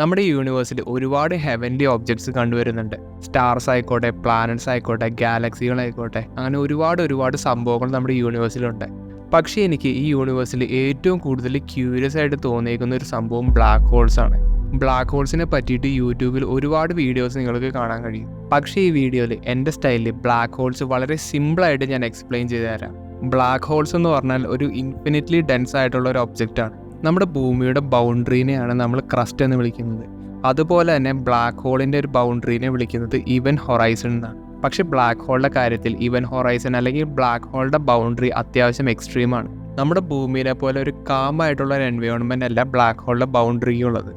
നമ്മുടെ യൂണിവേഴ്സിൽ ഒരുപാട് heavenly objects കണ്ടുവരുന്നുണ്ട്. സ്റ്റാർസ് ആയിക്കോട്ടെ, പ്ലാനറ്റ്സ് ആയിക്കോട്ടെ, ഗാലക്സികളായിക്കോട്ടെ, അങ്ങനെ ഒരുപാട് സംഭവങ്ങൾ നമ്മുടെ യൂണിവേഴ്സിലുണ്ട്. പക്ഷേ എനിക്ക് ഈ യൂണിവേഴ്സിൽ ഏറ്റവും കൂടുതൽ ക്യൂരിയസ് ആയിട്ട് തോന്നിയേക്കുന്ന ഒരു സംഭവം ബ്ലാക്ക് ഹോൾസ് ആണ്. ബ്ലാക്ക് ഹോൾസിനെ പറ്റിയിട്ട് യൂട്യൂബിൽ ഒരുപാട് വീഡിയോസ് നിങ്ങൾക്ക് കാണാൻ കഴിയും. പക്ഷേ ഈ വീഡിയോയിൽ എൻ്റെ സ്റ്റൈലിൽ ബ്ലാക്ക് ഹോൾസ് വളരെ സിമ്പിളായിട്ട് ഞാൻ എക്സ്പ്ലെയിൻ ചെയ്തു തരാം. ബ്ലാക്ക് ഹോൾസ് എന്ന് പറഞ്ഞാൽ ഒരു ഇൻഫിനിറ്റ്ലി ഡെൻസ് ആയിട്ടുള്ള ഒരു ഒബ്ജക്റ്റാണ്. നമ്മുടെ ഭൂമിയുടെ ബൗണ്ടറിനെയാണ് നമ്മൾ ക്രസ്റ്റ് എന്ന് വിളിക്കുന്നത്. അതുപോലെ തന്നെ ബ്ലാക്ക് ഹോളിൻ്റെ ഒരു ബൗണ്ടറിനെ വിളിക്കുന്നത് ഇവൻറ്റ് ഹൊറൈസൺ എന്നാണ്. പക്ഷേ ബ്ലാക്ക് ഹോളിൻ്റെ കാര്യത്തിൽ ഇവൻറ്റ് ഹൊറൈസൺ അല്ലെങ്കിൽ ബ്ലാക്ക് ഹോളിൻ്റെ ബൗണ്ടറി അത്യാവശ്യം എക്സ്ട്രീമാണ്. നമ്മുടെ ഭൂമിയെ പോലെ ഒരു കാമായിട്ടുള്ള ഒരു എൻവയോൺമെൻ്റ് അല്ല ബ്ലാക്ക് ഹോളിൻ്റെ ബൗണ്ടറിക്കുള്ളത്.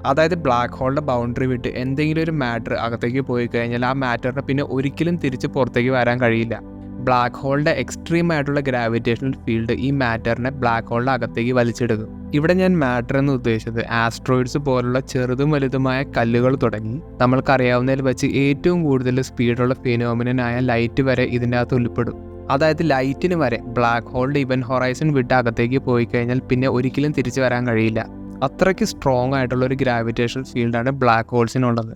അതായത് ബ്ലാക്ക് ഹോളിൻ്റെ ബൗണ്ടറി വിട്ട് എന്തെങ്കിലും ഒരു മാറ്റർ അകത്തേക്ക് പോയി കഴിഞ്ഞാൽ ആ മാറ്ററിന് പിന്നെ ഒരിക്കലും തിരിച്ച് പുറത്തേക്ക് വരാൻ കഴിയില്ല. ബ്ലാക്ക് ഹോളിൻ്റെ എക്സ്ട്രീം ആയിട്ടുള്ള ഗ്രാവിറ്റേഷണൽ ഫീൽഡ് ഈ മാറ്ററിനെ ബ്ലാക്ക് ഹോളിൻ്റെ അകത്തേക്ക് വലിച്ചെടുക്കും. ഇവിടെ ഞാൻ മാറ്റർ എന്ന് ഉദ്ദേശിച്ചത് ആസ്ട്രോയിഡ്സ് പോലുള്ള ചെറുതും വലുതുമായ കല്ലുകൾ തുടങ്ങി നമ്മൾക്കറിയാവുന്നതിൽ വെച്ച് ഏറ്റവും കൂടുതൽ സ്പീഡുള്ള ഫിനോമിനനായ ലൈറ്റ് വരെ ഇതിൻ്റെ അകത്ത് ഉൾപ്പെടും. അതായത് ലൈറ്റിന് വരെ ബ്ലാക്ക് ഹോളിൻ്റെ ഇവൻറ്റ് ഹൊറൈസൺ വിട്ട് അകത്തേക്ക് പോയി കഴിഞ്ഞാൽ പിന്നെ ഒരിക്കലും തിരിച്ചു വരാൻ കഴിയില്ല. അത്രയ്ക്ക് സ്ട്രോങ് ആയിട്ടുള്ള ഒരു ഗ്രാവിറ്റേഷണൽ ഫീൽഡാണ് ബ്ലാക്ക് ഹോൾസിനുള്ളത്.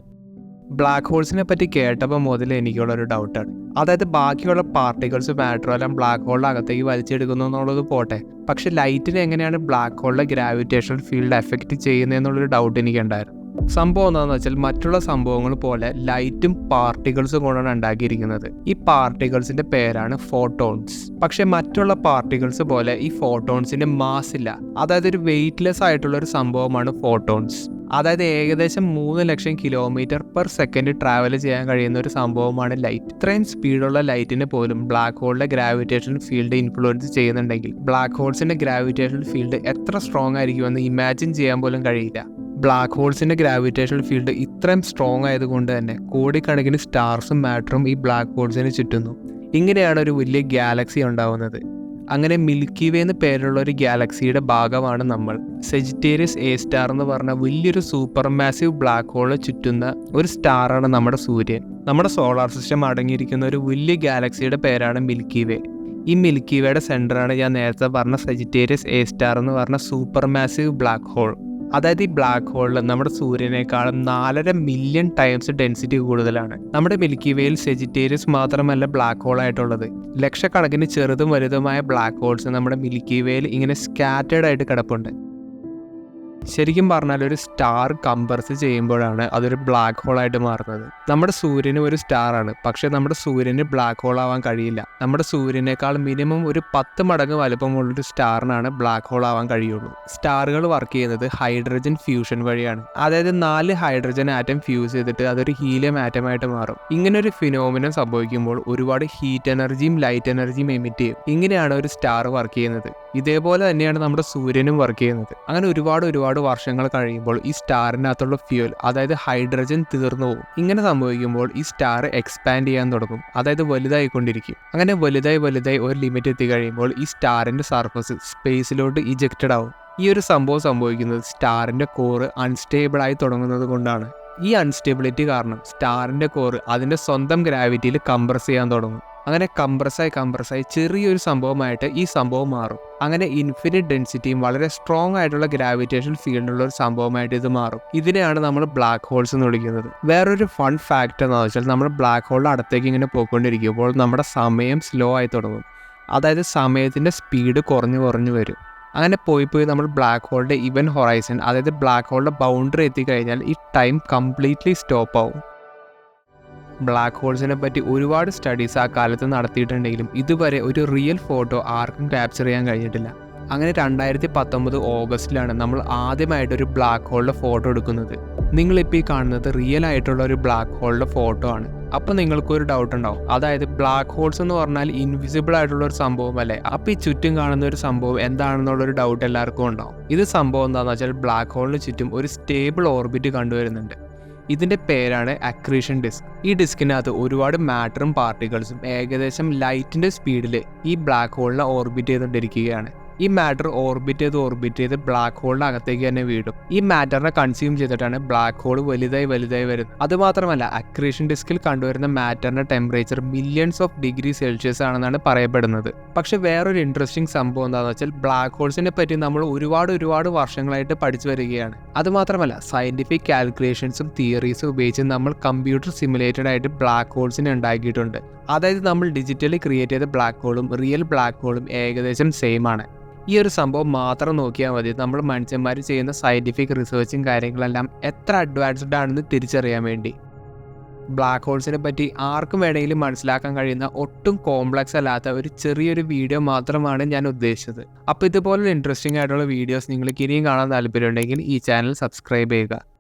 ബ്ലാക്ക് ഹോൾസിനെ പറ്റി കേട്ടപ്പോൾ മുതൽ എനിക്കുള്ളൊരു ഡൗട്ടാണ്. അതായത് ബാക്കിയുള്ള പാർട്ടിക്കിൾസ് മാറ്ററോ എല്ലാം ബ്ലാക്ക് ഹോളിൻ്റെ അകത്തേക്ക് വലിച്ചെടുക്കുന്നു എന്നുള്ളത് പോട്ടെ, പക്ഷെ ലൈറ്റിന് എങ്ങനെയാണ് ബ്ലാക്ക് ഹോളിലെ ഗ്രാവിറ്റേഷണൽ ഫീൽഡ് എഫക്റ്റ് ചെയ്യുന്നതെന്നുള്ളൊരു ഡൗട്ട് എനിക്കുണ്ടായിരുന്നു. സംഭവം എന്താണെന്ന് വെച്ചാൽ മറ്റുള്ള സംഭവങ്ങൾ പോലെ ലൈറ്റും പാർട്ടിക്കിൾസും കൊണ്ടാണ് ഉണ്ടാക്കിയിരിക്കുന്നത്. ഈ പാർട്ടിക്കിൾസിന്റെ പേരാണ് ഫോട്ടോൺസ്. പക്ഷെ മറ്റുള്ള പാർട്ടിക്കിൾസ് പോലെ ഈ ഫോട്ടോൺസിന്റെ മാസ് ഇല്ല. അതായത് ഒരു വെയ്റ്റ്ലെസ് ആയിട്ടുള്ള ഒരു സംഭവമാണ് ഫോട്ടോൺസ്. അതായത് ഏകദേശം 3 ലക്ഷം km/s ട്രാവൽ ചെയ്യാൻ കഴിയുന്ന ഒരു സംഭവമാണ് ലൈറ്റ്. ഇത്രയും സ്പീഡുള്ള ലൈറ്റിന് പോലും ബ്ലാക്ക് ഹോളിന്റെ ഗ്രാവിറ്റേഷണൽ ഫീൽഡ് ഇൻഫ്ലുവൻസ് ചെയ്യുന്നുണ്ടെങ്കിൽ ബ്ലാക്ക് ഹോൾസിന്റെ ഗ്രാവിറ്റേഷണൽ ഫീൽഡ് എത്ര സ്ട്രോങ് ആയിരിക്കുമെന്ന് ഇമാജിൻ ചെയ്യാൻ പോലും കഴിയില്ല. ബ്ലാക്ക് ഹോൾസിന്റെ ഗ്രാവിറ്റേഷണൽ ഫീൽഡ് ഇത്രയും സ്ട്രോങ് ആയതുകൊണ്ട് തന്നെ കോടിക്കണക്കിന് സ്റ്റാർസും മാറ്ററും ഈ ബ്ലാക്ക് ഹോൾസിന് ചുറ്റുന്നു. ഇങ്ങനെയാണ് ഒരു വലിയ ഗാലക്സി ഉണ്ടാവുന്നത്. അങ്ങനെ മിൽക്കി വേ എന്ന് പേരുള്ള ഒരു ഗാലക്സിയുടെ ഭാഗമാണ് നമ്മൾ. സെജിറ്റേറിയസ് എ സ്റ്റാർ എന്ന് പറഞ്ഞ വലിയൊരു സൂപ്പർ മാസീവ് ബ്ലാക്ക് ഹോളിനെ ചുറ്റുന്ന ഒരു സ്റ്റാറാണ് നമ്മുടെ സൂര്യൻ. നമ്മുടെ സോളാർ സിസ്റ്റം അടങ്ങിയിരിക്കുന്ന ഒരു വലിയ ഗാലക്സിയുടെ പേരാണ് മിൽക്കി വേ. ഈ മിൽക്കി വേയുടെ സെൻറ്ററാണ് ഞാൻ നേരത്തെ പറഞ്ഞ സെജിറ്റേറിയസ് എ സ്റ്റാർ എന്ന് പറഞ്ഞ സൂപ്പർ മാസീവ് ബ്ലാക്ക് ഹോൾ. അതായത് ഈ ബ്ലാക്ക് ഹോളിൽ നമ്മുടെ സൂര്യനേക്കാളും 4.5 മില്യൺ ടൈംസ് ഡെൻസിറ്റി കൂടുതലാണ്. നമ്മുടെ മിൽക്കി വേയിൽ സെജിറ്റേറിയസ് മാത്രമല്ല ബ്ലാക്ക് ഹോൾ ആയിട്ടുള്ളത്. ലക്ഷക്കണക്കിന് ചെറുതും വലുതുമായ ബ്ലാക്ക് ഹോൾസ് നമ്മുടെ മിൽക്കി വേയിൽ ഇങ്ങനെ സ്കാറ്റേഡ് ആയിട്ട് കിടപ്പുണ്ട്. ശരിക്കും പറഞ്ഞാൽ ഒരു സ്റ്റാർ കംപ്രസ് ചെയ്യുമ്പോഴാണ് അതൊരു ബ്ലാക്ക് ഹോൾ ആയിട്ട് മാറുന്നത്. നമ്മുടെ സൂര്യനും ഒരു സ്റ്റാറാണ്, പക്ഷെ നമ്മുടെ സൂര്യന് ബ്ലാക്ക് ഹോൾ ആവാൻ കഴിയില്ല. നമ്മുടെ സൂര്യനേക്കാൾ മിനിമം ഒരു 10 മടങ്ങ് വലുപ്പമുള്ളൊരു സ്റ്റാറിനാണ് ബ്ലാക്ക് ഹോൾ ആവാൻ കഴിയുള്ളൂ. സ്റ്റാറുകൾ വർക്ക് ചെയ്യുന്നത് ഹൈഡ്രജൻ ഫ്യൂഷൻ വഴിയാണ്. അതായത് 4 ഹൈഡ്രജൻ ആറ്റം ഫ്യൂസ് ചെയ്തിട്ട് അതൊരു ഹീലിയം ആറ്റമായിട്ട് മാറും. ഇങ്ങനെ ഒരു ഫിനോമിനൻ സംഭവിക്കുമ്പോൾ ഒരുപാട് ഹീറ്റ് എനർജിയും ലൈറ്റ് എനർജിയും എമിറ്റ് ചെയ്യും. ഇങ്ങനെയാണ് ഒരു സ്റ്റാർ വർക്ക് ചെയ്യുന്നത്. ഇതേപോലെ തന്നെയാണ് നമ്മുടെ സൂര്യനും വർക്ക് ചെയ്യുന്നത്. അങ്ങനെ ഒരുപാട് വർഷങ്ങൾ കഴിയുമ്പോൾ ഈ സ്റ്റാറിനകത്തുള്ള ഫ്യൂൽ, അതായത് ഹൈഡ്രജൻ തീർന്നു പോകും. ഇങ്ങനെ സംഭവിക്കുമ്പോൾ ഈ സ്റ്റാർ എക്സ്പാൻഡ് ചെയ്യാൻ തുടങ്ങും, അതായത് വലുതായിക്കൊണ്ടിരിക്കും. അങ്ങനെ വലുതായി ഒരു ലിമിറ്റ് എത്തിക്കഴിയുമ്പോൾ ഈ സ്റ്റാറിന്റെ സർഫസ് സ്പേസിലോട്ട് ഇജക്റ്റഡ് ആവും. ഈ ഒരു സംഭവം സംഭവിക്കുന്നത് സ്റ്റാറിന്റെ കോറ് അൺസ്റ്റേബിൾ ആയി തുടങ്ങുന്നത് കൊണ്ടാണ്. ഈ അൺസ്റ്റെബിലിറ്റി കാരണം സ്റ്റാറിന്റെ കോറ് അതിന്റെ സ്വന്തം ഗ്രാവിറ്റിയിൽ കംപ്രസ് ചെയ്യാൻ തുടങ്ങും. അങ്ങനെ കംപ്രസായി ചെറിയൊരു സംഭവമായിട്ട് ഈ സംഭവം മാറും. അങ്ങനെ ഇൻഫിനിറ്റ് ഡെൻസിറ്റിയും വളരെ സ്ട്രോങ് ആയിട്ടുള്ള ഗ്രാവിറ്റേഷൻ ഫീൽഡുള്ള ഒരു സംഭവമായിട്ട് ഇത് മാറും. ഇതിനെയാണ് നമ്മൾ ബ്ലാക്ക് ഹോൾസ് എന്ന് വിളിക്കുന്നത്. വേറൊരു ഫൺ ഫാക്ട് എന്ന് വെച്ചാൽ നമ്മൾ ബ്ലാക്ക് ഹോളിൻ്റെ അടുത്തേക്ക് ഇങ്ങനെ പോയിക്കൊണ്ടിരിക്കുമ്പോൾ നമ്മുടെ സമയം സ്ലോ ആയി തുടങ്ങും. അതായത് സമയത്തിൻ്റെ സ്പീഡ് കുറഞ്ഞു വരും. അങ്ങനെ പോയി നമ്മൾ ബ്ലാക്ക് ഹോളിൻ്റെ ഇവൻറ്റ് ഹൊറൈസൺ, അതായത് ബ്ലാക്ക് ഹോളിൻ്റെ ബൗണ്ടറി എത്തിക്കഴിഞ്ഞാൽ ഈ ടൈം കംപ്ലീറ്റ്ലി സ്റ്റോപ്പ് ആവും. ബ്ലാക്ക് ഹോൾസിനെ പറ്റി ഒരുപാട് സ്റ്റഡീസ് ആ കാലത്ത് നടത്തിയിട്ടുണ്ടെങ്കിലും ഇതുവരെ ഒരു റിയൽ ഫോട്ടോ ആർക്കും ക്യാപ്ചർ ചെയ്യാൻ കഴിഞ്ഞിട്ടില്ല. അങ്ങനെ 2019 ഓഗസ്റ്റിലാണ് നമ്മൾ ആദ്യമായിട്ടൊരു ബ്ലാക്ക് ഹോളിൻ്റെ ഫോട്ടോ എടുക്കുന്നത്. നിങ്ങളിപ്പോൾ ഈ കാണുന്നത് റിയൽ ആയിട്ടുള്ള ഒരു ബ്ലാക്ക് ഹോളിൻ്റെ ഫോട്ടോ ആണ്. അപ്പോൾ നിങ്ങൾക്കൊരു ഡൗട്ട് ഉണ്ടാവും, അതായത് ബ്ലാക്ക് ഹോൾസ് എന്ന് പറഞ്ഞാൽ ഇൻവിസിബിൾ ആയിട്ടുള്ള ഒരു സംഭവമല്ലേ, അപ്പോൾ ഈ ചുറ്റും കാണുന്ന ഒരു സംഭവം എന്താണെന്നുള്ളൊരു ഡൗട്ട് എല്ലാവർക്കും ഉണ്ടാവും. ഇത് സംഭവം എന്താണെന്ന് വെച്ചാൽ ബ്ലാക്ക് ഹോളിന് ചുറ്റും ഒരു സ്റ്റേബിൾ ഓർബിറ്റ് കണ്ടുവരുന്നുണ്ട്. ഇതിൻ്റെ പേരാണ് അക്രീഷൻ ഡിസ്ക്. ഈ ഡിസ്കിനകത്ത് ഒരുപാട് മാറ്ററും പാർട്ടിക്കിൾസും ഏകദേശം ലൈറ്റിൻ്റെ സ്പീഡിൽ ഈ ബ്ലാക്ക് ഹോളിനെ ഓർബിറ്റ് ചെയ്തുകൊണ്ടിരിക്കുകയാണ്. ഈ മാറ്റർ ഓർബിറ്റ് ചെയ്ത് ബ്ലാക്ക് ഹോളിന്റെ അകത്തേക്ക് തന്നെ വീടും. ഈ മാറ്ററിനെ കൺസ്യൂം ചെയ്തിട്ടാണ് ബ്ലാക്ക് ഹോൾ വലുതായി വരുന്നത്. അതുമാത്രമല്ല, അക്രീഷൻ ഡിസ്കിൽ കണ്ടുവരുന്ന മാറ്ററിന്റെ temperature millions of degree Celsius ആണെന്നാണ് പറയപ്പെടുന്നത്. പക്ഷെ വേറൊരു ഇൻട്രസ്റ്റിംഗ് സംഭവം എന്താണെന്ന് വെച്ചാൽ, ബ്ലാക്ക് ഹോൾസിനെ പറ്റി നമ്മൾ ഒരുപാട് വർഷങ്ങളായിട്ട് പഠിച്ചു വരികയാണ്. അതുമാത്രമല്ല, സയന്റിഫിക് കാൽക്കുലേഷൻസും തിയറീസും ഉപയോഗിച്ച് നമ്മൾ കമ്പ്യൂട്ടർ സിമുലേറ്റഡ് ആയിട്ട് ബ്ലാക്ക് ഹോൾസിനെ ഉണ്ടാക്കിയിട്ടുണ്ട്. അതായത് നമ്മൾ ഡിജിറ്റലി ക്രിയേറ്റ് ചെയ്ത ബ്ലാക്ക് ഹോളും റിയൽ ബ്ലാക്ക് ഹോളും ഏകദേശം സെയിം ആണ്. ഈ ഒരു സംഭവം മാത്രം നോക്കിയാൽ മതി നമ്മൾ മനുഷ്യന്മാർ ചെയ്യുന്ന സയന്റിഫിക് റിസർച്ചും കാര്യങ്ങളെല്ലാം എത്ര അഡ്വാൻസ്ഡ് ആണെന്ന് തിരിച്ചറിയാൻ വേണ്ടി. ബ്ലാക്ക് ഹോൾസിനെ പറ്റി ആർക്കും വേണമെങ്കിലും മനസ്സിലാക്കാൻ കഴിയുന്ന ഒട്ടും കോംപ്ലക്സ് അല്ലാത്ത ഒരു ചെറിയൊരു വീഡിയോ മാത്രമാണ് ഞാൻ ഉദ്ദേശിച്ചത്. അപ്പോൾ ഇതുപോലുള്ള ഇൻട്രസ്റ്റിംഗ് ആയിട്ടുള്ള വീഡിയോസ് നിങ്ങൾക്ക് ഇനിയും കാണാൻ താല്പര്യമുണ്ടെങ്കിൽ ഈ ചാനൽ സബ്സ്ക്രൈബ് ചെയ്യുക.